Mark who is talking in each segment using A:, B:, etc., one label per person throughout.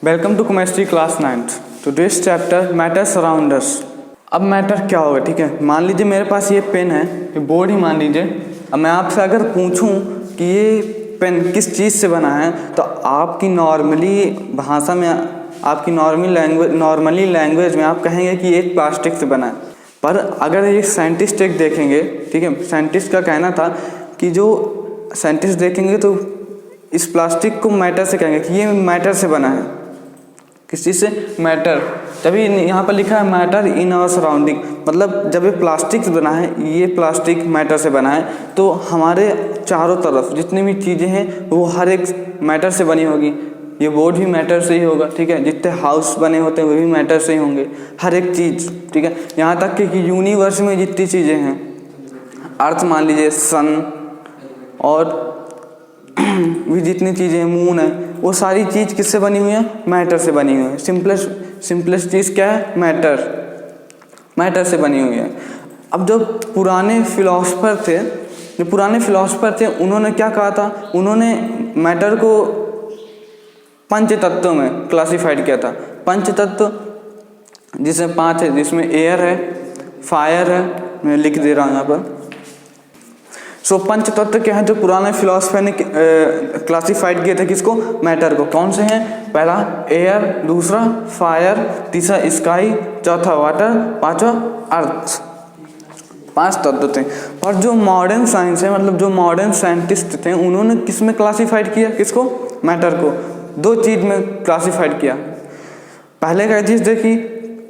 A: Welcome to chemistry class 9th। Today's chapter matters around us. अब matter क्या होगा, ठीक है। मान लीजिए मेरे पास ये पेन है, ये बोर्ड ही मान लीजिए। अब मैं आपसे अगर पूछूं कि ये पेन किस चीज़ से बना है, तो आपकी नॉर्मली भाषा में, आपकी नॉर्मली लैंग्वेज में आप कहेंगे कि ये प्लास्टिक से बना है। पर अगर एक साइंटिस्ट एक देखेंगे, ठीक है, साइंटिस्ट का कहना था कि जो साइंटिस्ट देखेंगे तो इस प्लास्टिक को मैटर से कहेंगे कि ये मैटर से बना है। किस चीज़ से? मैटर। तभी यहाँ पर लिखा है मैटर इन आवर सराउंडिंग, मतलब जब ये प्लास्टिक से बना है, ये प्लास्टिक मैटर से बना है, तो हमारे चारों तरफ जितनी भी चीज़ें हैं वो हर एक मैटर से बनी होगी। ये बोर्ड भी मैटर से ही होगा, ठीक है। जितने हाउस बने होते हैं वो भी मैटर से ही होंगे, हर एक चीज़, ठीक है। यहाँ तक कि यूनिवर्स में जितनी चीज़ें हैं, अर्थ मान लीजिए, सन और भी जितनी चीज़ें, मून है, वो सारी चीज़ किससे बनी हुई है? मैटर से बनी हुई है। सिंपलेस्ट चीज़ क्या है? मैटर से बनी हुई है। अब जो पुराने फिलोसफर थे उन्होंने क्या कहा था? उन्होंने मैटर को पंच तत्वों में क्लासिफाइड किया था। पंच तत्व जिसमें 5 है, जिसमें एयर है, फायर है, मैं लिख दे रहा हूँ यहाँ पर। सो पंच तत्व क्या है जो पुराने फिलोसफर ने क्लासिफाइड किए थे? किसको? मैटर को। कौन से हैं? पहला एयर, दूसरा फायर, तीसरा स्काई, चौथा वाटर, पांचवा अर्थ। 5 तत्व थे। और जो मॉडर्न साइंस है, मतलब जो मॉडर्न साइंटिस्ट थे, उन्होंने किस में क्लासिफाइड किया? किसको? मैटर को। 2 चीज़ में क्लासिफाइड किया। पहले क्या चीज़ देखी?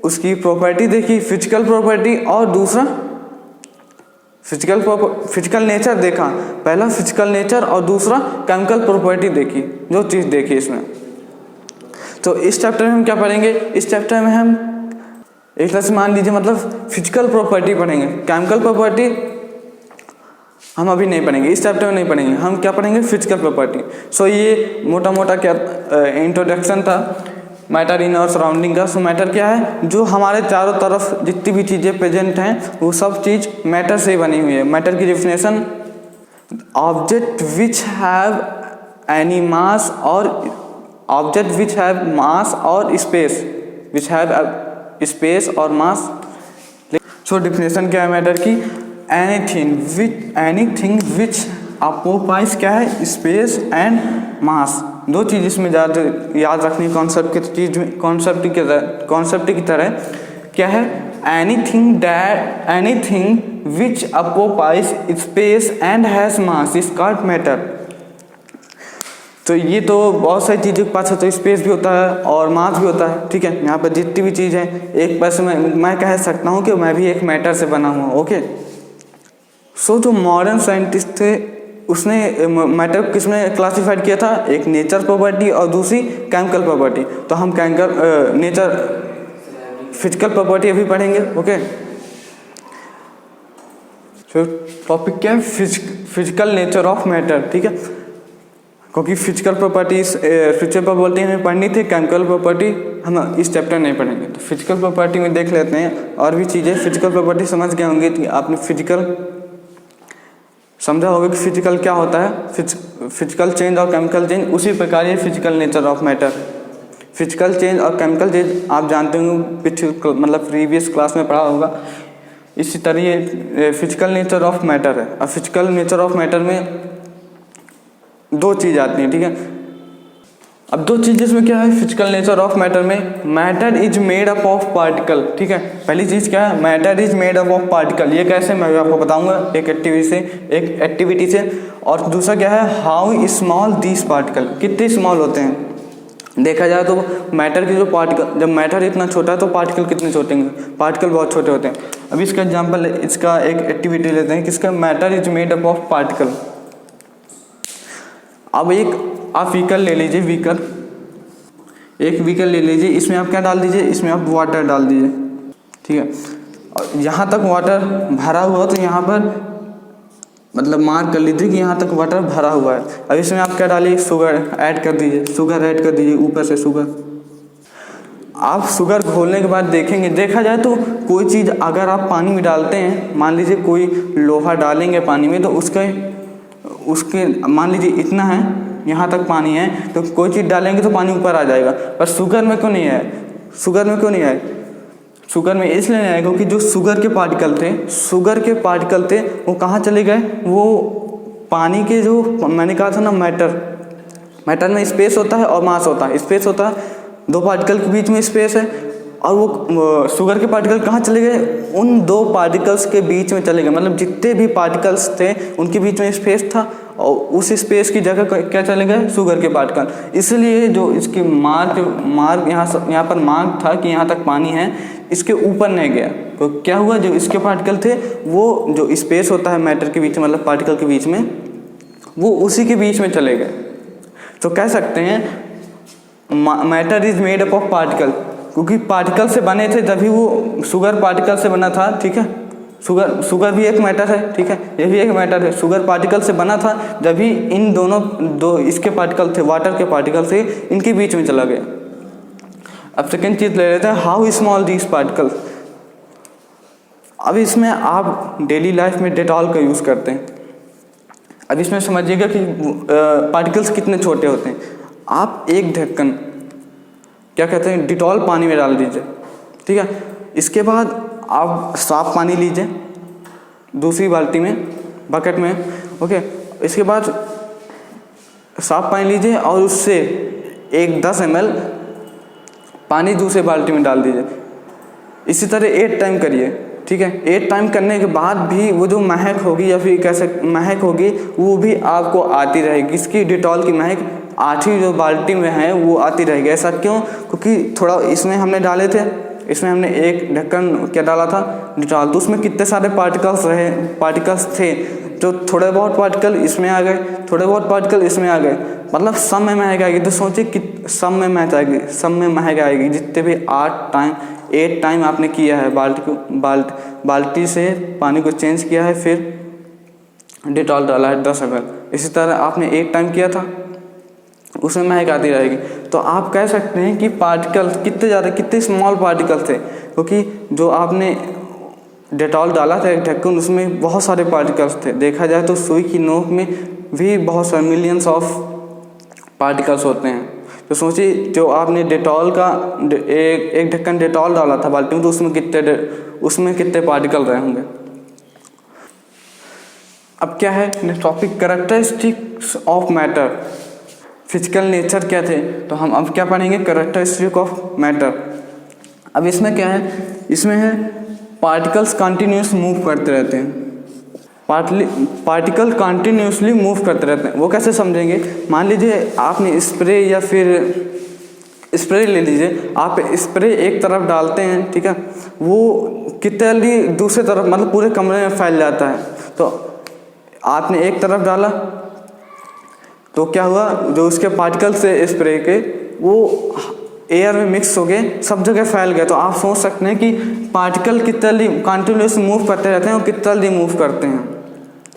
A: उसकी प्रॉपर्टी देखी, फिजिकल प्रॉपर्टी, और दूसरा फिजिकल नेचर देखा। पहला फिजिकल नेचर और दूसरा केमिकल प्रॉपर्टी देखी। जो चीज़ देखी इसमें। तो इस चैप्टर में हम क्या पढ़ेंगे? इस चैप्टर में हम एक तरह से मान लीजिए मतलब फिजिकल प्रॉपर्टी पढ़ेंगे। केमिकल प्रॉपर्टी हम अभी नहीं पढ़ेंगे, इस चैप्टर में नहीं पढ़ेंगे। हम क्या पढ़ेंगे? Physical property. सो ये मोटा मोटा क्या इंट्रोडक्शन था मैटर इन और सराउंडिंग का। सो मैटर क्या है? जो हमारे चारों तरफ जितनी भी चीज़ें प्रेजेंट हैं वो सब चीज़ मैटर से ही बनी हुई है। मैटर की definition, object which have any mass और ऑब्जेक्ट विच हैव मास और स्पेस, विच हैव स्पेस और मास। सो डेफिनेशन क्या है मैटर की? एनीथिंग विच ऑक्युपाइज क्या है? Space and mass. 2 चीज़ इसमें ज़्यादा याद रखनी कॉन्सेप्ट की तरह। क्या है? Anything which occupies space and has mass is called matter. तो ये तो बहुत सारी चीज़ों के पास है, तो स्पेस भी होता है और मास भी होता है, ठीक है। यहाँ पर जितनी भी चीज़ है, एक पैसे में मैं कह सकता हूँ कि मैं भी एक मैटर से बना हुआ। ओके। सो जो मॉडर्न साइंटिस्ट थे उसने मैटर किस में क्लासिफाइड किया था? एक नेचर प्रॉपर्टी और दूसरी केमिकल प्रॉपर्टी। तो हम फिजिकल प्रॉपर्टी अभी पढ़ेंगे। ओके। तो टॉपिक क्या है? फिजिकल नेचर ऑफ मैटर, ठीक है। क्योंकि फिजिकल प्रॉपर्टी हमें पढ़नी थी, केमिकल प्रॉपर्टी हम इस चैप्टर नहीं पढ़ेंगे। तो फिजिकल प्रॉपर्टी में देख लेते हैं और भी चीज़ें। फिजिकल प्रॉपर्टी समझ गए होंगे कि आपने फिजिकल समझा होगा कि फिजिकल क्या होता है, फिजिकल चेंज और केमिकल चेंज। उसी प्रकार ये physical nature of matter, physical change और केमिकल चेंज आप जानते होंगे, मतलब प्रीवियस क्लास में पढ़ा होगा। इसी तरह ये फिजिकल नेचर ऑफ मैटर है। और फिजिकल नेचर ऑफ मैटर में 2 चीज़ आती हैं, ठीक है। अब 2 चीज़ इसमें क्या है? फिजिकल नेचर ऑफ मैटर में matter is made up of particle, ठीक है। पहली चीज़ क्या है? Matter is made up of particle. ये कैसे, मैं आपको बताऊंगा एक एक्टिविटी से। और दूसरा क्या है? हाउ स्मॉल दिस पार्टिकल, कितने स्मॉल होते हैं। देखा जाए तो मैटर की जो पार्टिकल, जब मैटर इतना छोटा है तो पार्टिकल कितने छोटे होंगे? पार्टिकल बहुत छोटे होते हैं। अब इसका एग्जाम्पल, इसका एक एक्टिविटी लेते हैं, किसका? Matter is made up of particle. अब आप व्हीकल ले लीजिए, एक व्हीकल ले लीजिए। इसमें आप क्या डाल दीजिए? इसमें आप वाटर डाल दीजिए, ठीक है। और यहाँ तक वाटर भरा हुआ, तो यहाँ पर मतलब मार्क कर लीजिए कि यहाँ तक वाटर भरा हुआ है। अब इसमें आप क्या डालिए? शुगर ऐड कर दीजिए, ऊपर से शुगर। आप शुगर घोलने के बाद देखेंगे, देखा जाए तो कोई चीज़ अगर आप पानी में डालते हैं, मान लीजिए कोई लोहा डालेंगे पानी में, तो उसके मान लीजिए इतना है, यहाँ तक पानी है, तो कोई चीज़ डालेंगे तो पानी ऊपर आ जाएगा। पर शुगर में क्यों नहीं है? शुगर में क्यों नहीं आए? शुगर में इसलिए नहीं आए क्योंकि जो शुगर के पार्टिकल थे वो कहाँ चले गए? वो पानी के, जो मैंने कहा था ना, मैटर में स्पेस होता है और मास होता है। स्पेस होता है, दो पार्टिकल के बीच में स्पेस है, और वो शुगर के पार्टिकल कहाँ चले गए? उन दो पार्टिकल्स के बीच में चले गए। मतलब जितने भी पार्टिकल्स थे उनके बीच में स्पेस था, और उस स्पेस की जगह क्या चले गए? शुगर के पार्टिकल। इसलिए जो इसकी मार्क यहाँ पर मार्क था कि यहाँ तक पानी है, इसके ऊपर नहीं गया। तो क्या हुआ? जो इसके पार्टिकल थे, वो जो स्पेस होता है मैटर के बीच में, मतलब पार्टिकल के बीच में, वो उसी के बीच में चले गए। तो कह सकते हैं matter is made up of particle, क्योंकि पार्टिकल से बने थे तभी वो शुगर पार्टिकल से बना था। ठीक है, शुगर भी एक मैटर है। ठीक है, ये भी एक मैटर है। शुगर पार्टिकल से बना था, जब भी इन दो इसके पार्टिकल थे, वाटर के पार्टिकल से, इनके बीच में चला गया। अब सेकेंड चीज ले लेते हैं, हाउ स्मॉल दीज पार्टिकल्स। अब इसमें आप डेली लाइफ में डेटॉल का यूज़ करते हैं। अब इसमें समझिएगा कि पार्टिकल्स कितने छोटे होते हैं। आप एक ढक्कन, क्या कहते हैं, डिटॉल पानी में डाल दीजिए। ठीक है, इसके बाद आप साफ पानी लीजिए दूसरी बाल्टी में, बकेट में। ओके, इसके बाद साफ पानी लीजिए और उससे एक 10 ml पानी दूसरे बाल्टी में डाल दीजिए। इसी तरह 8 टाइम करिए। ठीक है, 8 टाइम करने के बाद भी वो जो महक होगी, या फिर कैसे महक होगी, वो भी आपको आती रहेगी। इसकी डिटॉल की महक 8वीं जो बाल्टी में है वो आती रहेगी। ऐसा क्यों? क्योंकि थोड़ा इसमें हमने डाले थे, इसमें हमने एक ढक्कन क्या डाला था? डिटॉल। तो उसमें कितने सारे पार्टिकल्स थे, जो थोड़े बहुत पार्टिकल इसमें आ गए, थोड़े बहुत पार्टिकल इसमें आ गए, मतलब सब में महक आएगी। तो सोचिए कि सब में महक आएगी। जितने भी 8 टाइम आपने किया है, बाल्टी से पानी को चेंज किया है, फिर डिटॉल डाला है 10 ml। इसी तरह आपने 1 टाइम किया था, उसमें महक आती रहेगी। तो आप कह सकते हैं कि पार्टिकल कितने स्मॉल पार्टिकल थे, क्योंकि जो आपने डेटॉल डाला था एक ढक्कन, उसमें बहुत सारे पार्टिकल्स थे। देखा जाए तो सुई की नोक में भी बहुत सारे मिलियंस ऑफ पार्टिकल्स होते हैं। तो सोचिए, जो आपने डेटॉल का एक ढक्कन डेटॉल डाला था बाल्टी में, तो उसमें कितने पार्टिकल रहे होंगे। अब क्या है topic? Characteristics of matter. Physical nature क्या थे, तो हम अब क्या पढ़ेंगे? Characteristic of matter. अब इसमें क्या है? इसमें है पार्टिकल्स कंटिन्यूस मूव करते रहते हैं। पार्टिकल कंटिन्यूसली मूव करते रहते हैं। वो कैसे समझेंगे? मान लीजिए आपने स्प्रे, या फिर स्प्रे ले लीजिए, आप स्प्रे एक तरफ डालते हैं, ठीक है, वो कितने जल्दी दूसरे तरफ, मतलब पूरे कमरे में फैल जाता है। तो आपने एक तरफ डाला तो क्या हुआ? जो उसके पार्टिकल्स थे स्प्रे के, वो एयर में मिक्स हो गए, सब जगह फैल गए। तो आप सोच सकते हैं कि पार्टिकल कितना जल्दी कंटिन्यूस मूव करते रहते हैं और कितना जल्दी मूव करते हैं।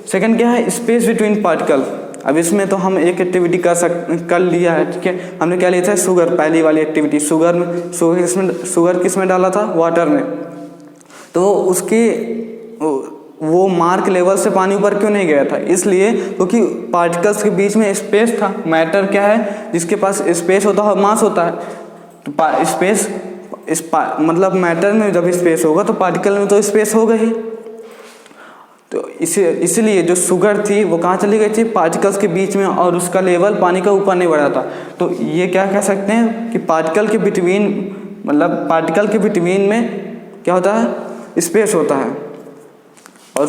A: सेकंड क्या है? Space between particle. अब इसमें तो हम एक एक्टिविटी कर लिया है। ठीक है, हमने क्या लिया था? शुगर, पहली वाली एक्टिविटी। शुगर किसमें डाला था? वाटर में। तो उसकी वो मार्क लेवल से पानी ऊपर क्यों नहीं गया था? इसलिए क्योंकि पार्टिकल्स के बीच में स्पेस था। मैटर क्या है? जिसके पास स्पेस होता है, मास होता है। तो स्पेस मतलब मैटर में जब स्पेस होगा तो पार्टिकल में तो स्पेस होगा ही। तो इसीलिए जो शुगर थी वो कहाँ चली गई थी? पार्टिकल्स के बीच में, और उसका लेवल पानी का ऊपर नहीं बढ़ा था। तो ये क्या कह सकते हैं कि पार्टिकल के बिटवीन में क्या होता है? स्पेस होता है। और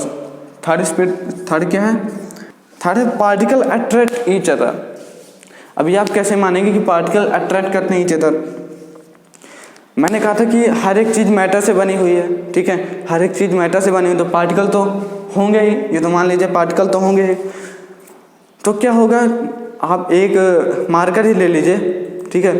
A: थर्ड क्या है? थर्ड है पार्टिकल अट्रैक्ट ईच अदर। अभी आप कैसे मानेंगे कि पार्टिकल अट्रैक्ट करते हैं ईच अदर? मैंने कहा था कि हर एक चीज़ मैटर से बनी हुई है। ठीक है, हर एक चीज़ मैटर से बनी हुई, तो पार्टिकल तो होंगे ही। ये तो मान लीजिए पार्टिकल तो होंगे ही। तो क्या होगा? आप एक मार्कर ही ले लीजिए। ठीक है,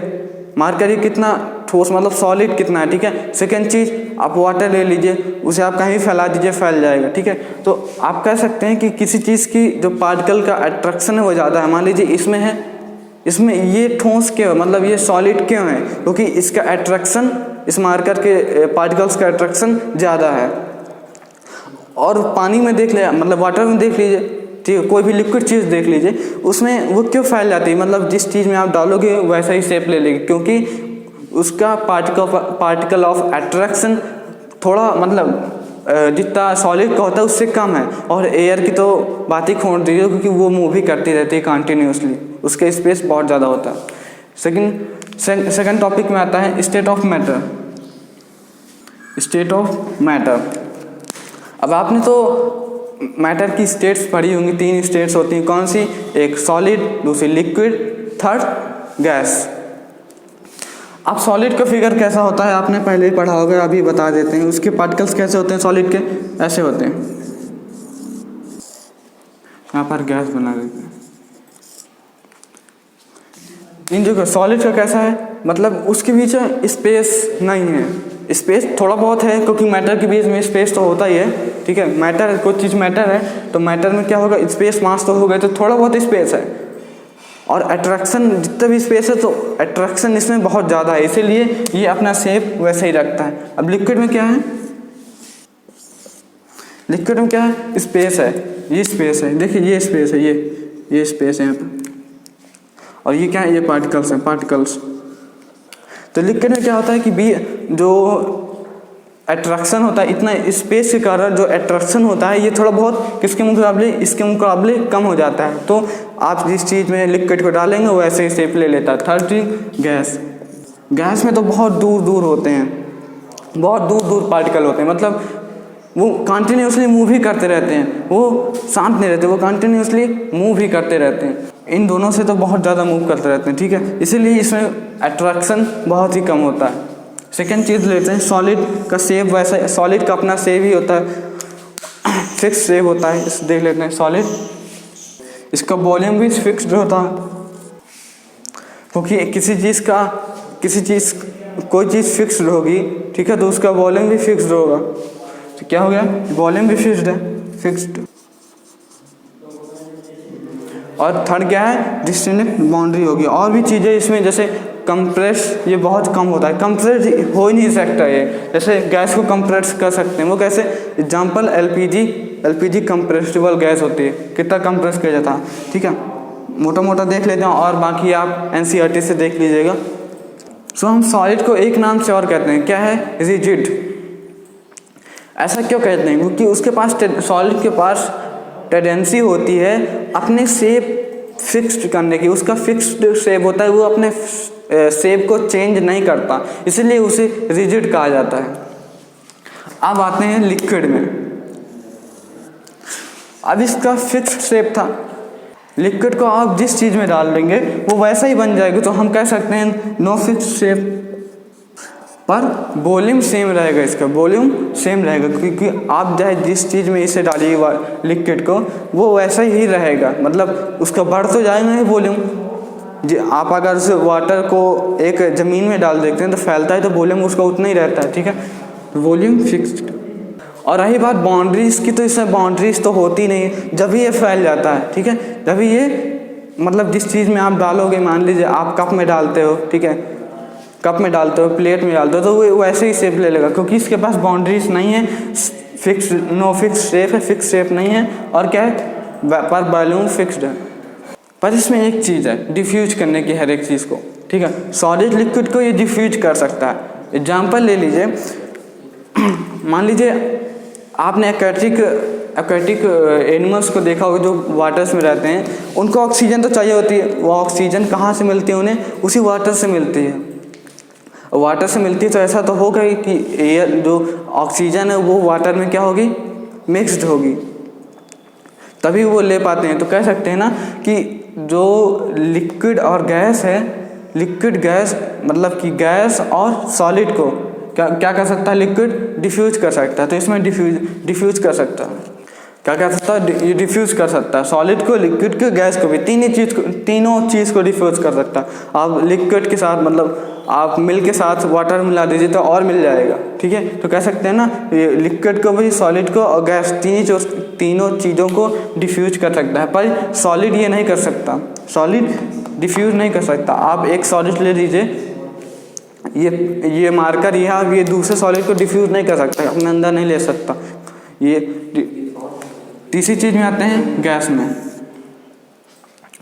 A: मार्कर ही कितना ठोस, मतलब सॉलिड कितना है। ठीक है, सेकेंड चीज़ आप वाटर ले लीजिए, उसे आप कहीं फैला दीजिए, फैल जाएगा। ठीक है, तो आप कह सकते हैं कि किसी चीज़ की जो पार्टिकल का अट्रैक्शन है वो ज़्यादा है। मान लीजिए इसमें है, इसमें ये ठोस क्यों, मतलब ये सॉलिड क्यों है? क्योंकि इसका अट्रैक्शन, इस मार्कर के पार्टिकल्स का अट्रैक्शन ज़्यादा है। और पानी में देख लिया, मतलब वाटर में देख लीजिए, ठीक है, कोई भी लिक्विड चीज़ देख लीजिए, उसमें वो क्यों फैल जाती है, मतलब जिस चीज़ में आप डालोगे वैसा ही शेप ले लेगी, क्योंकि उसका पार्टिकल ऑफ अट्रैक्शन थोड़ा मतलब जितना सॉलिड का होता है उससे कम है। और एयर की तो बात ही छोड़ दीजिए, क्योंकि वो मूव भी करती रहती है कंटिन्यूसली, उसका स्पेस बहुत ज़्यादा होता है। सेकंड टॉपिक में आता है state of matter. State of matter, अब आपने तो मैटर की स्टेट्स पढ़ी होंगी, 3 स्टेट्स होती हैं, कौन सी, एक सॉलिड, दूसरी लिक्विड, थर्ड गैस। अब सॉलिड का फिगर कैसा होता है आपने पहले ही पढ़ा होगा, अभी बता देते हैं। उसके पार्टिकल्स कैसे होते हैं सॉलिड के, ऐसे होते हैं। यहाँ पर गैस बना देते हैं। इन जो सॉलिड का कैसा है, मतलब उसके बीच में स्पेस नहीं है, स्पेस थोड़ा बहुत है, क्योंकि मैटर के बीच में स्पेस तो होता ही है, ठीक है। मैटर, कोई चीज़ मैटर है तो मैटर में क्या होगा, स्पेस मास तो होगा, तो थोड़ा बहुत स्पेस है। और अट्रैक्शन, जितना भी स्पेस है तो अट्रैक्शन इसमें बहुत ज़्यादा है, इसीलिए ये अपना शेप वैसे ही रखता है। अब लिक्विड में क्या है, लिक्विड में क्या है, स्पेस है, ये स्पेस है, देखिए ये स्पेस है, ये स्पेस है यहाँ पे, और ये क्या है, ये पार्टिकल्स हैं, पार्टिकल्स। तो लिक्विड में क्या होता है कि भी जो अट्रैक्शन होता है, इतना स्पेस के कारण जो अट्रैक्शन होता है ये थोड़ा बहुत किसके मुकाबले, इसके मुकाबले कम हो जाता है। तो आप जिस चीज़ में लिक्विड को डालेंगे वो ऐसे ही शेप ले लेता है। Third thing gas. गैस में तो बहुत दूर दूर होते हैं, बहुत दूर दूर पार्टिकल होते हैं, मतलब वो कंटिन्यूसली मूव ही करते रहते हैं, वो शांत नहीं रहते, वो कंटिन्यूसली मूव ही करते रहते हैं। इन दोनों से तो बहुत ज़्यादा मूव करते रहते हैं, ठीक है, इसीलिए इसमें अट्रैक्शन बहुत ही कम होता है। सेकेंड चीज़ लेते हैं, सॉलिड का शेप वैसा, सॉलिड का अपना शेप ही होता है, फिक्स शेप होता है। इस देख लेते हैं सॉलिड, इसका वॉल्यूम भी फिक्स्ड होता है, क्योंकि कोई चीज़ फिक्स्ड होगी, ठीक है, तो उसका वॉल्यूम भी फिक्स्ड होगा। तो क्या हो गया, वॉल्यूम भी फिक्स्ड है, फिक्स्ड। और थर्ड क्या है, डिस्टिंक्ट बाउंड्री होगी। और भी चीज़ें इसमें, जैसे कंप्रेस, ये बहुत कम होता है, कंप्रेस हो ही नहीं सकता ये। जैसे गैस को कंप्रेस कर सकते हैं, वो कैसे, एग्जांपल एलपीजी कंप्रेसिबल गैस होती है, कितना कंप्रेस किया जाता है, ठीक है, मोटा मोटा देख लेते हैं, और बाकी आप एनसीईआरटी से देख लीजिएगा। सो हम सॉलिड को एक नाम से और कहते हैं, क्या है, रिजिड। ऐसा क्यों कहते हैं, क्योंकि उसके पास, सॉलिड के पास टेंडेंसी होती है अपने शेप फिक्स्ड करने की, उसका फिक्स्ड शेप होता है, वो अपने शेप को चेंज नहीं करता, इसलिए उसे रिजिड कहा जाता है। अब आते हैं लिक्विड में। अब इसका फिक्स्ड शेप था, लिक्विड को आप जिस चीज़ में डाल देंगे वो वैसा ही बन जाएगा, तो हम कह सकते हैं नो फिक्स्ड शेप, पर वॉल्यूम सेम रहेगा, इसका वॉल्यूम सेम रहेगा, क्योंकि आप चाहे जिस चीज़ में इसे डालिए लिक्विड को, वो वैसा ही रहेगा, मतलब उसका बढ़ तो जाएगा ही वॉल्यूम। जी, आप अगर उस वाटर को एक ज़मीन में डाल देते हैं तो फैलता है, तो वॉल्यूम उसका उतना ही रहता है, ठीक है, वॉल्यूम फिक्स्ड। और रही बात बाउंड्रीज की, तो इसमें बाउंड्रीज तो होती नहीं, जब भी ये फैल जाता है, ठीक है, जब भी ये, मतलब जिस चीज़ में आप डालोगे, मान लीजिए आप कप में डालते हो, ठीक है, कप में डालते हो, प्लेट में डालते हो, तो वो वैसे ही शेप ले लेगा, क्योंकि इसके पास बाउंड्रीज नहीं है, फिक्स, नो फिक्स शेप है, फिक्स शेप नहीं है, और क्या है, पर वॉल्यूम फिक्स्ड है। पर इसमें एक चीज़ है, डिफ्यूज करने की, हर एक चीज़ को, ठीक है, सॉलिड लिक्विड को ये डिफ्यूज कर सकता है। एग्जाम्पल ले लीजिए, मान लीजिए आपने एक्वेटिक एनिमल्स को देखा होगा जो वाटर्स में रहते हैं, उनको ऑक्सीजन तो चाहिए होती है, वो ऑक्सीजन कहाँ से मिलती है उन्हें, उसी वाटर से मिलती है, वाटर से मिलती है, तो ऐसा तो होगा ही कि एयर, जो ऑक्सीजन है वो वाटर में क्या होगी, मिक्स्ड होगी, तभी वो ले पाते हैं। तो कह सकते हैं ना कि जो लिक्विड और गैस है, लिक्विड गैस, मतलब कि गैस और सॉलिड को क्या कर सकता है, लिक्विड डिफ्यूज कर सकता है, तो इसमें डिफ्यूज कर सकता है, क्या कर सकता है, ये डिफ्यूज कर सकता है, सॉलिड को, लिक्विड को, गैस को भी, तीनों चीज़ को डिफ्यूज कर सकता है। आप लिक्विड के साथ, मतलब आप मिल्क के साथ वाटर मिला दीजिए तो और मिल जाएगा, ठीक है, तो कह सकते हैं ना, ये लिक्विड को भी, सॉलिड को और गैस, तीनों चीज़ों को डिफ्यूज कर सकता है, पर सॉलिड ये नहीं कर सकता, सॉलिड डिफ्यूज नहीं कर सकता। आप एक सॉलिड ले लीजिए, ये मार्कर, ये दूसरे सॉलिड को डिफ्यूज नहीं कर सकता, अपने अंदर नहीं ले सकता, ये तीसरी चीज़ में आते हैं गैस में।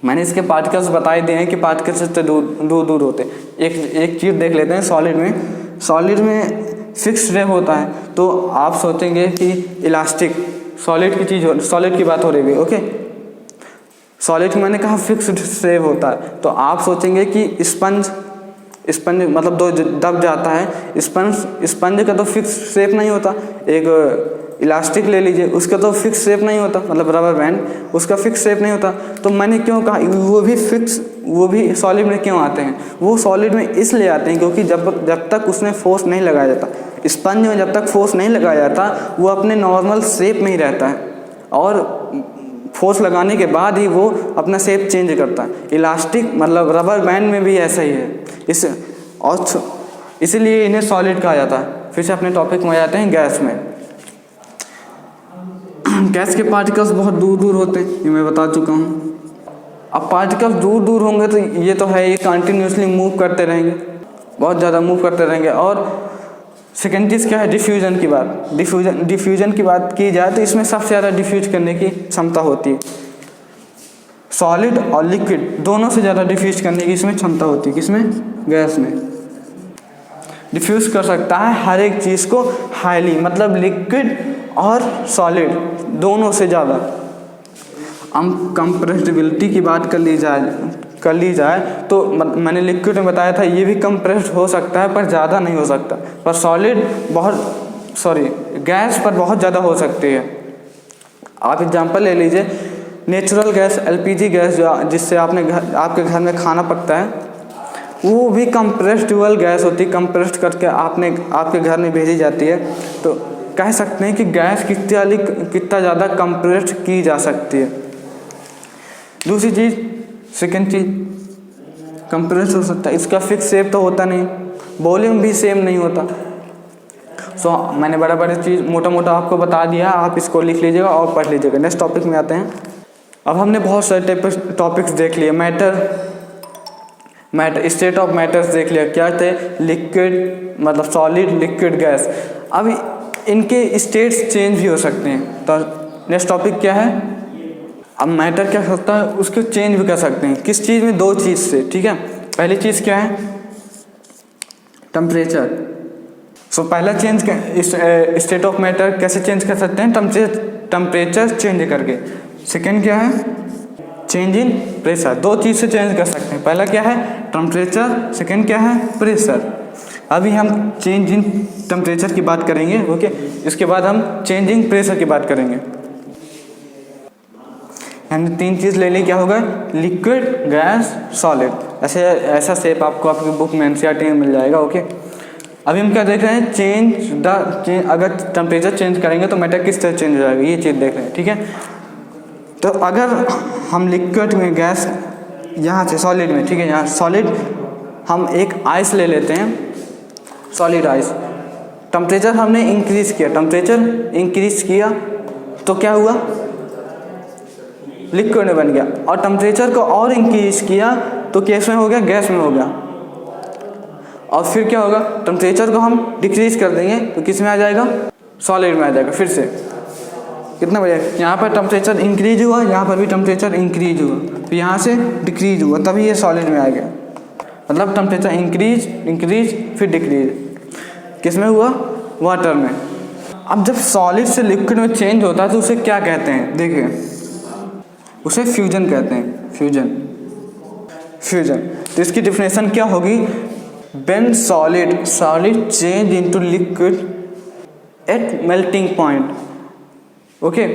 A: मैंने इसके पार्टिकल्स बताए दिए हैं कि पार्टिकल्स से दूर दूर होते हैं। एक चीज़ देख लेते हैं सॉलिड में। सॉलिड में फिक्स रे होता है, तो आप सोचेंगे कि इलास्टिक सॉलिड की चीज़ सॉलिड की बात हो रही है, ओके। सॉलिड मैंने कहा फिक्स्ड शेप होता है, तो आप सोचेंगे कि स्पंज मतलब दो दब जाता है। स्पंज का तो फिक्स शेप नहीं होता। एक इलास्टिक ले लीजिए, उसका तो फिक्स शेप नहीं होता, मतलब रबर बैंड, उसका फिक्स शेप नहीं होता। तो मैंने क्यों कहा वो भी सॉलिड में क्यों आते हैं? वो सॉलिड में इसलिए आते हैं क्योंकि जब तक उसमें फोर्स नहीं लगाया जाता, स्पंज में जब तक फोर्स नहीं लगाया जाता, वो अपने नॉर्मल शेप में ही रहता है, और फोर्स लगाने के बाद ही वो अपना शेप चेंज करता है। इलास्टिक मतलब रबर बैंड में भी ऐसा ही है। इसीलिए इन्हें सॉलिड कहा जाता है। फिर से अपने टॉपिक में आ जाते हैं गैस में। गैस के पार्टिकल्स बहुत दूर दूर होते हैं, ये मैं बता चुका हूँ। अब पार्टिकल्स दूर दूर होंगे तो ये तो है, ये कंटिन्यूसली मूव करते रहेंगे, बहुत ज़्यादा मूव करते रहेंगे। और सेकेंड चीज़ क्या है? डिफ्यूजन की बात। डिफ्यूजन की बात की जाए तो इसमें सबसे ज़्यादा डिफ्यूज करने की क्षमता होती है। सॉलिड और लिक्विड दोनों से ज़्यादा डिफ्यूज करने की इसमें क्षमता होती है। किसमें? गैस में। डिफ्यूज कर सकता है हर एक चीज़ को हाईली, मतलब लिक्विड और सॉलिड दोनों से ज़्यादा। हम कंप्रेसिबिलिटी की बात कर ली जाए तो मैंने लिक्विड में बताया था, ये भी कंप्रेस्ड हो सकता है पर ज़्यादा नहीं हो सकता। पर गैस पर बहुत ज़्यादा हो सकती है। आप एग्जांपल ले लीजिए, नेचुरल गैस, एलपीजी गैस, जिससे आपके घर में खाना पकता है, वो भी कंप्रेस्ड गैस होती है। कंप्रेस्ड करके आपके घर में भेजी जाती है। तो कह सकते हैं कि गैस कितना ज़्यादा कंप्रेस्ड की जा सकती है। दूसरी चीज़, सेकेंड चीज़, कंप्रेस्ड हो सकता है, इसका फिक्स शेप तो होता नहीं, वॉल्यूम भी सेम नहीं होता। मैंने बड़ा चीज़ मोटा आपको बता दिया, आप इसको लिख लीजिएगा और पढ़ लीजिएगा। नेक्स्ट टॉपिक में आते हैं। अब हमने बहुत सारे टॉपिक्स देख लिए। मैटर स्टेट ऑफ मैटर्स देख लिया, क्या थे? लिक्विड मतलब सॉलिड, लिक्विड, गैस। अब इनके स्टेट्स चेंज भी हो सकते हैं। तो नेक्स्ट टॉपिक क्या है? अब मैटर क्या करता है, उसको चेंज भी कर सकते हैं। किस चीज़ में? दो चीज़ से, ठीक है। पहली चीज़ क्या है? टेम्परेचर। पहला चेंज स्टेट ऑफ मैटर कैसे चेंज कर सकते हैं? टेम्परेचर चेंज करके। सेकेंड क्या है? Change in pressure. दो चीज़ से चेंज कर सकते हैं। पहला क्या है? टेम्परेचर, सेकेंड क्या है? प्रेशर। अभी हम चेंज इन टेम्परेचर की बात करेंगे, ओके। इसके बाद हम चेंज इन प्रेशर की बात करेंगे। हमने तीन चीज़ ले ली, क्या होगा? Liquid, gas, solid. ऐसा शेप आपको आपकी बुक में एनसीईआरटी में मिल जाएगा, ओके। अभी हम क्या देख रहे हैं? चेंज अगर टेम्परेचर चेंज करेंगे तो मैटर किस तरह चेंज हो जाएगा, ये चीज़ देख रहे हैं, ठीक है। तो अगर हम लिक्विड में, गैस, यहाँ से सॉलिड में, ठीक है, यहाँ सॉलिड, हम एक आइस ले लेते हैं, सॉलिड आइस। टेम्परेचर हमने इंक्रीज किया तो क्या हुआ? लिक्विड में बन गया। और टेम्परेचर को और इंक्रीज किया तो किस में हो गया? गैस में हो गया। और फिर क्या होगा? टेम्परेचर को हम डिक्रीज कर देंगे तो किस में आ जाएगा? सॉलिड में आ जाएगा। फिर से कितना बढ़िया, यहाँ पर टेम्परेचर इंक्रीज हुआ, यहाँ पर भी टेम्परेचर इंक्रीज हुआ, फिर यहाँ से डिक्रीज हुआ, तभी ये सॉलिड में आ गया। मतलब टेम्परेचर इंक्रीज फिर डिक्रीज। किस में हुआ? वाटर में। अब जब सॉलिड से लिक्विड में चेंज होता है तो उसे क्या कहते हैं? देखिए, उसे फ्यूजन कहते हैं। फ्यूजन। तो इसकी डिफिनेशन क्या होगी? When solid change into liquid at melting point, okay.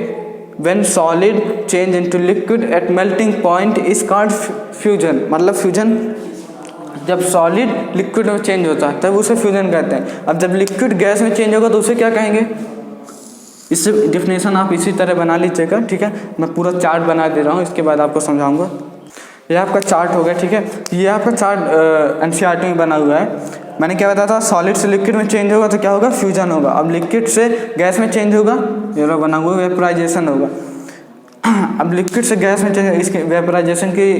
A: When solid change into liquid at melting point is called fusion. मतलब फ्यूजन, जब सॉलिड लिक्विड में चेंज होता है तब उसे फ्यूजन कहते हैं। अब जब लिक्विड गैस में चेंज होगा तो उसे क्या कहेंगे? इससे डिफिनेशन आप इसी तरह बना लीजिएगा, ठीक है। मैं पूरा चार्ट बना दे रहा हूँ, इसके बाद आपको समझाऊंगा। ये आपका चार्ट हो गया, ठीक है। ये आपका चार्ट एनसीईआरटी में बना हुआ है। मैंने क्या बताया था? सॉलिड से लिक्विड में चेंज होगा तो क्या होगा? फ्यूजन होगा। अब लिक्विड से गैस में चेंज होगा, ये बना हुआ वेपराइजेशन होगा। अब लिक्विड से गैस में चेंज, इसके वेपराइजेशन की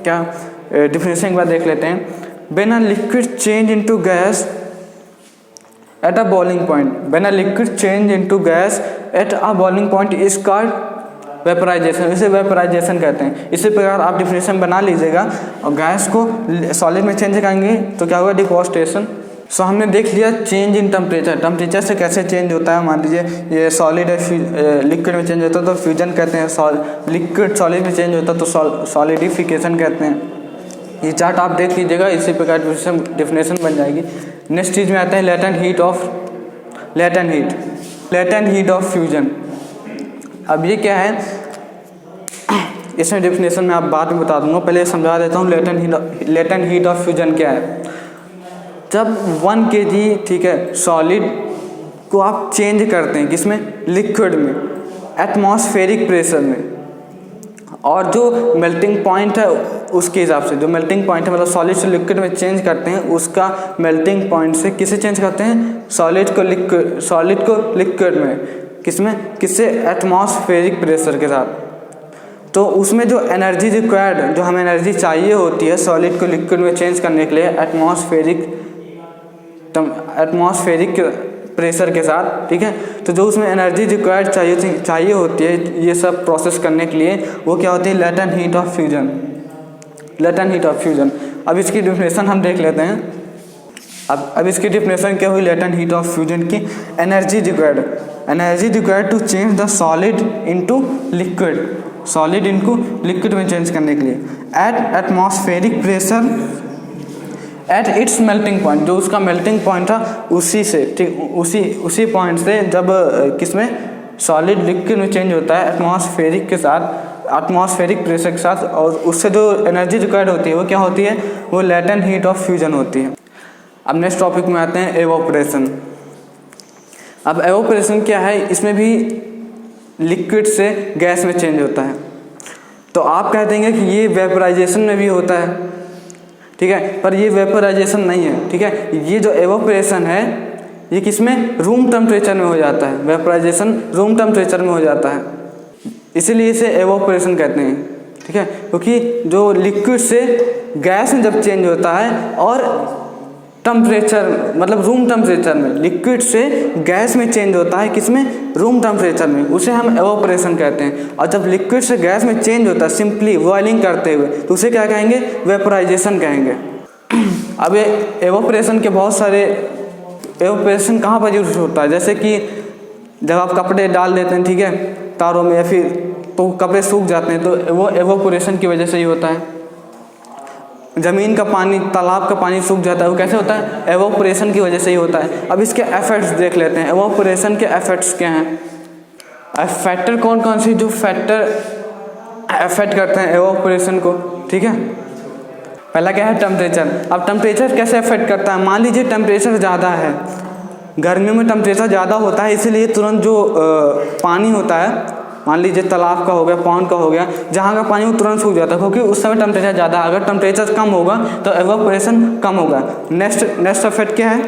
A: क्या डिफिनेशन के बाद देख लेते हैं। When a liquid change into gas at a boiling point, when a liquid change into gas at a boiling point is called vaporisation, इसे वेपराइजेशन कहते हैं। इसी प्रकार आप डिफिनेशन बना लीजिएगा और गैस को सॉलिड में चेंज करेंगे तो क्या होगा, डिकॉम्पोजिशन। सो हमने देख लिया चेंज इन टेम्परेचर, टेम्परेचर से कैसे चेंज होता है। मान लीजिए ये सॉलिड है, लिक्विड में चेंज होता है तो फ्यूजन कहते हैं, लिक्विड सॉलिड में चेंज होता है तो सॉलिडिफिकेशन कहते हैं। ये चार्ट आप देख लीजिएगा, इसी प्रकार डिफिनेशन बन जाएगी। नेक्स्ट चीज़ में आते हैं लेटेंट हीट ऑफ फ्यूजन। अब ये क्या है, इसमें डिफिनेशन में आप बाद में बता दूंगा, पहले समझा देता हूँ लेटेंट हीट ऑफ फ्यूजन क्या है। जब 1 kg ठीक है सॉलिड को आप चेंज करते हैं किसमें, लिक्विड में, एटमॉस्फेरिक प्रेशर में, और जो मेल्टिंग पॉइंट है उसके हिसाब से, जो मेल्टिंग पॉइंट है मतलब सॉलिड से लिक्विड में चेंज करते हैं उसका मेल्टिंग पॉइंट से किसे चेंज करते हैं, सॉलिड को लिक्विड में, किससे एटमॉस्फेरिक प्रेशर के साथ। तो उसमें जो एनर्जी रिक्वायर्ड, जो हमें एनर्जी चाहिए होती है सॉलिड को लिक्विड में चेंज करने के लिए एटमॉस्फेरिक प्रेशर के साथ, ठीक है। तो जो उसमें एनर्जी रिक्वायर्ड चाहिए होती है ये सब प्रोसेस करने के लिए, वो क्या होती है, लेटेंट हीट ऑफ फ्यूजन। अब इसकी डिफिनेशन हम देख लेते हैं। अब इसकी डिफिनेशन क्या हुई लेटेंट हीट ऑफ फ्यूजन की, energy required to change the solid into liquid में चेंज करने के लिए at atmospheric pressure at its melting point, जो उसका मेल्टिंग पॉइंट था उसी से, ठीक, उसी पॉइंट से जब किसमें सॉलिड लिक्विड में चेंज होता है एटमॉस्फेरिक प्रेशर के साथ, और उससे जो एनर्जी रिक्वायर्ड होती है वो क्या होती है, वो लेटेंट हीट ऑफ फ्यूजन होती है। अब नेक्स्ट टॉपिक में आते हैं एवोपरेशन। अब एवोपरेशन क्या है, इसमें भी लिक्विड से गैस में चेंज होता है। तो आप कह देंगे कि ये वेपराइजेशन में भी होता है, ठीक है, पर ये वेपराइजेशन नहीं है, ठीक है। ये जो एवोपरेशन है ये किसमें, रूम टेम्परेचर में हो जाता है, वेपराइजेशन रूम टेम्परेचर में हो जाता है, इसीलिए इसे एवोपरेशन कहते हैं, ठीक है। क्योंकि जो लिक्विड से गैस में जब चेंज होता है और टेम्परेचर मतलब रूम टेम्परेचर में, लिक्विड से गैस में चेंज होता है किसमें, रूम टेम्परेचर में, उसे हम एवोपरेशन कहते हैं। और जब लिक्विड से गैस में चेंज होता है सिंपली बॉइलिंग करते हुए, तो उसे क्या कहेंगे, वेपराइजेशन कहेंगे। अब ये एवोपरेशन के बहुत सारे, एवोपरेशन कहाँ पर यूज होता है, जैसे कि जब आप कपड़े डाल देते हैं, ठीक है, तारों में, या फिर तो कपड़े सूख जाते हैं, तो वो एवोपरेशन की वजह से ही होता है। ज़मीन का पानी, तालाब का पानी सूख जाता है, वो कैसे होता है, एवोपरेशन की वजह से ही होता है। अब इसके इफेक्ट्स देख लेते हैं, एवोपरेशन के इफेक्ट्स क्या हैं। फैक्टर कौन कौन सी जो फैक्टर अफेक्ट करते हैं एवोपरेशन को, ठीक है। पहला क्या है, टेम्परेचर। अब टेम्परेचर कैसे अफेक्ट करता है, मान लीजिए टेम्परेचर ज़्यादा है, गर्मियों में टेम्परेचर ज़्यादा होता है, इसीलिए तुरंत जो पानी होता है, मान लीजिए तालाब का हो गया, पॉन्ड का हो गया, जहाँ का पानी वो तुरंत सूख जाता है, क्योंकि उस समय टेम्परेचर ज़्यादा है। अगर टेम्परेचर कम होगा तो एवोपरेशन कम होगा। नेक्स्ट इफेक्ट क्या है,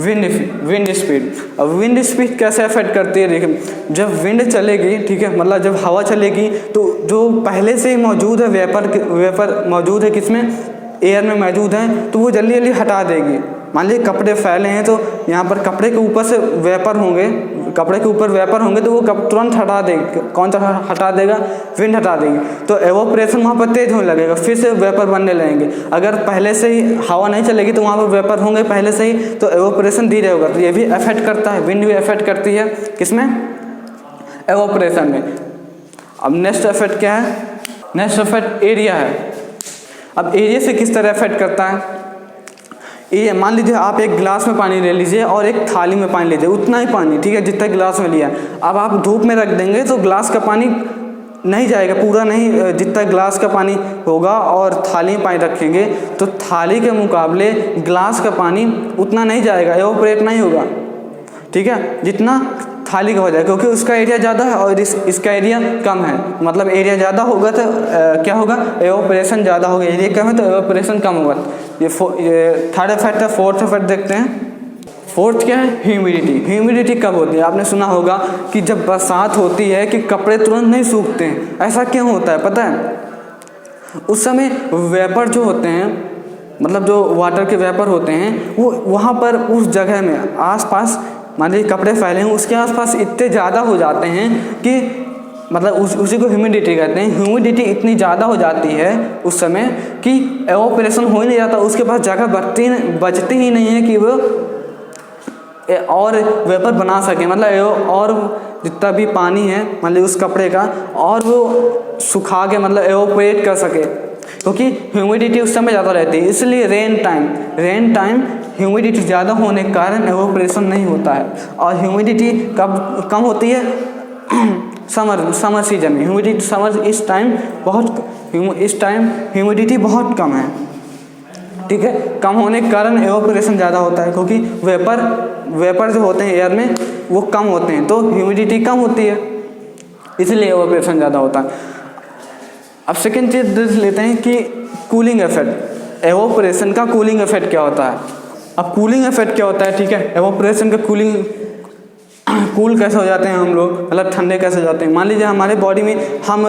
A: विंड स्पीड। अब विंड स्पीड कैसे अफेक्ट करती है, देखिए जब विंड चलेगी, ठीक है, मतलब जब हवा चलेगी तो जो पहले से ही मौजूद है वेपर मौजूद है किसमें, एयर में मौजूद है, तो वो जल्दी जल्दी हटा देगी। मान लीजिए कपड़े फैले हैं तो यहाँ पर कपड़े के ऊपर से वेपर होंगे, कपड़े के ऊपर वेपर होंगे तो वो तुरंत हटा देगी। कौन सा हटा देगा, विंड हटा देगी। तो एवोपरेशन वहाँ पर तेज होने लगेगा, फिर से वेपर बनने लगेंगे। अगर पहले से ही हवा नहीं चलेगी तो वहाँ पर वेपर होंगे पहले से ही, तो एवोपरेशन धीरे होगा। तो ये भी अफेक्ट करता है, विंड भी अफेक्ट करती है किसमें, एवोपरेशन में। अब नेक्स्ट इफेक्ट क्या है, नेक्स्ट इफेक्ट एरिया है। अब एरिया से किस तरह इफेक्ट करता है, ये मान लीजिए आप एक गिलास में पानी ले लीजिए और एक थाली में पानी लीजिए, उतना ही पानी, ठीक है, जितना गिलास में लिया। अब आप धूप में रख देंगे तो गिलास का पानी नहीं जाएगा, पूरा नहीं, जितना गिलास का पानी होगा, और थाली में पानी रखेंगे तो थाली के मुकाबले गिलास का पानी उतना नहीं जाएगा, एवोपरेट नहीं होगा, ठीक है, जितना थाली का हो जाएगा, क्योंकि उसका एरिया ज़्यादा है और इसका एरिया कम है। मतलब एरिया ज़्यादा होगा तो क्या होगा, एवोपरेशन ज़्यादा होगा, एरिया कम है तो एवोपरेशन कम होगा। ये थर्ड इफेक्ट है। फोर्थ इफेक्ट देखते हैं। फोर्थ क्या है, ह्यूमिडिटी। ह्यूमिडिटी कब होती है, आपने सुना होगा कि जब बरसात होती है कि कपड़े तुरंत नहीं सूखते हैं। ऐसा क्यों होता है पता है, उस समय वेपर जो होते हैं, मतलब जो वाटर के वेपर होते हैं, वो वहाँ पर उस जगह में आसपास, मान लीजिए कपड़े फैले हैं, उसके आसपास इतने ज़्यादा हो जाते हैं कि मतलब उसी को ह्यूमिडिटी कहते हैं। ह्यूमिडिटी इतनी ज़्यादा हो जाती है उस समय कि एवापोरेशन हो ही नहीं जाता, उसके पास जगह बचती ही नहीं है कि वो और वेपर बना सके, मतलब और जितना भी पानी है मतलब उस कपड़े का और वो सुखा के मतलब एवापोरेट कर सके, क्योंकि ह्यूमिडिटी उस समय ज़्यादा रहती है। इसलिए रेन टाइम ह्यूमिडिटी ज़्यादा होने के कारण एवापोरेशन नहीं होता है। और ह्यूमिडिटी कब कम होती है? समर सीजन में ह्यूमिडिटी इस टाइम ह्यूमिडिटी बहुत कम है, ठीक है। कम होने के कारण एवापोरेशन ज़्यादा होता है, क्योंकि वेपर जो होते हैं एयर में वो कम होते हैं, तो ह्यूमिडिटी कम होती है, इसलिए एवापोरेशन ज़्यादा होता है। अब सेकेंड चीज़ देख लेते हैं कि कूलिंग इफेक्ट। एवापोरेशन का कूलिंग इफेक्ट क्या होता है? अब कूलिंग इफेक्ट क्या होता है, ठीक है। एवापोरेशन का कूल कैसे हो जाते हैं हम लोग, मतलब ठंडे कैसे हो जाते हैं। मान लीजिए हमारे बॉडी में हम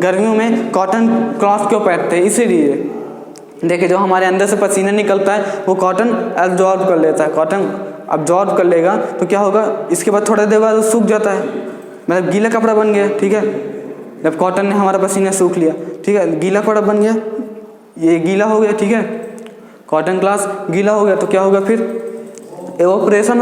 A: गर्मियों में कॉटन क्लॉथ क्यों पहनते हैं? इसीलिए देखिए जो हमारे अंदर से पसीना निकलता है वो कॉटन एब्जॉर्ब कर लेता है। कॉटन एब्जॉर्ब कर लेगा तो क्या होगा, इसके बाद थोड़ी देर बाद वो सूख जाता है, मतलब गीला कपड़ा बन गया, ठीक है। जब कॉटन ने हमारा पसीना सूख लिया, ठीक है, गीला कपड़ा बन गया, ये गीला हो गया, ठीक है। कॉटन क्लॉथ गीला हो गया तो क्या होगा, फिर एवापोरेशन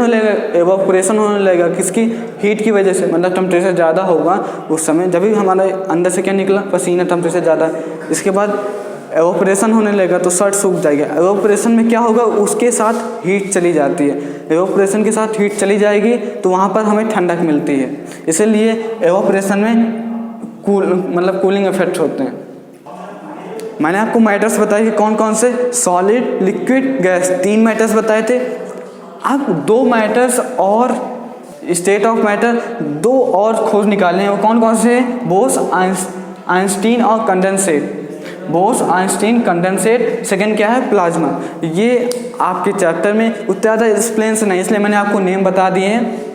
A: होने लगेगा। किसकी? हीट की वजह से, मतलब टेम्परेचर ज़्यादा होगा उस समय, जब भी हमारे अंदर से क्या निकला, पसीना, टेम्परेचर ज़्यादा। इसके बाद एवापोरेशन होने लगेगा तो शर्ट सूख जाएगा। एवापोरेशन में क्या होगा, उसके साथ हीट चली जाती है। एवापोरेशन के साथ हीट चली जाएगी तो वहाँ पर हमें ठंडक मिलती है। इसीलिए एवापोरेशन में कूलिंग इफेक्ट होते हैं। मैंने आपको मैटर्स बताए कि कौन कौन से, सॉलिड, लिक्विड, गैस, 3 मैटर्स बताए थे। अब 2 मैटर्स और स्टेट ऑफ मैटर 2 और खोज निकालने हैं। वो कौन कौन से हैं? बोस, आइंस्टीन और condensate. Bose, Einstein, condensate. Second क्या है? प्लाज्मा। ये आपके चैप्टर में उतना ज़्यादा एक्सप्लेन नहीं, इसलिए मैंने आपको नेम बता दिए हैं।